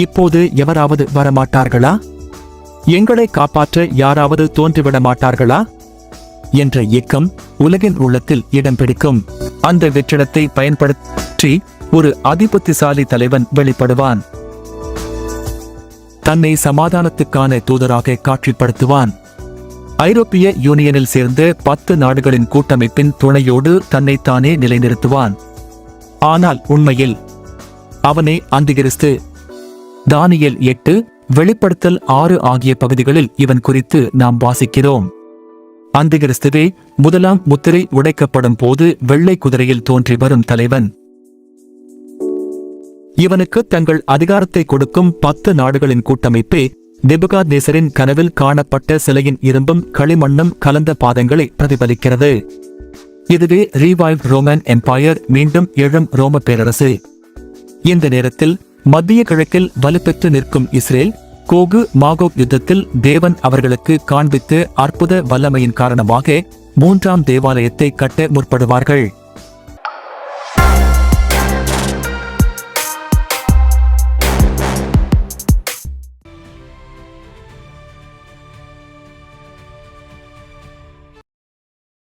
இப்போது எவராவது வரமாட்டார்களா? எங்களை காப்பாற்ற யாராவது தோன்றிவிட மாட்டார்களா என்ற ஏக்கம் உலகின் உள்ளத்தில் இடம் பிடிக்கும். அந்த வெற்றிடத்தை பயன்படுத்தி ஒரு அதிபுத்திசாலி தலைவன் வெளிப்படுவான். தன்னை சமாதானத்துக்கான தூதராக காட்சிப்படுத்துவான். ஐரோப்பிய யூனியனில் சேர்ந்த 10 நாடுகளின் கூட்டமைப்பின் துணையோடு தன்னைத்தானே நிலைநிறுத்துவான். ஆனால் உண்மையில் அவனே அந்திகிறிஸ்து. தானியேல் 8, வெளிப்படுத்தல் 6 ஆகிய பகுதிகளில் இவன் குறித்து நாம் வாசிக்கிறோம். அந்திகிறிஸ்துவே முதலாம் முத்திரை உடைக்கப்படும் போது வெள்ளை குதிரையில் தோன்றி வரும் தலைவன். இவனுக்கு தங்கள் அதிகாரத்தை கொடுக்கும் 10 நாடுகளின் கூட்டமைப்பே நேபுகாத்நேசரின் கனவில் காணப்பட்ட சிலையின் இரும்பும் களிமண்ணும் கலந்த பாதங்களை பிரதிபலிக்கிறது. இதுவே ரீவைவ் ரோமன் எம்பையர், மீண்டும் எழும் ரோம பேரரசு. இந்த நேரத்தில் மத்திய கிழக்கில் வலுப்பெற்று நிற்கும் இஸ்ரேல் கோகு மாகோக் யுத்தத்தில் தேவன் அவர்களுக்கு காண்பித்து அற்புத வல்லமையின் காரணமாக 3ஆம் தேவாலயத்தை கட்ட முற்படுவார்கள்.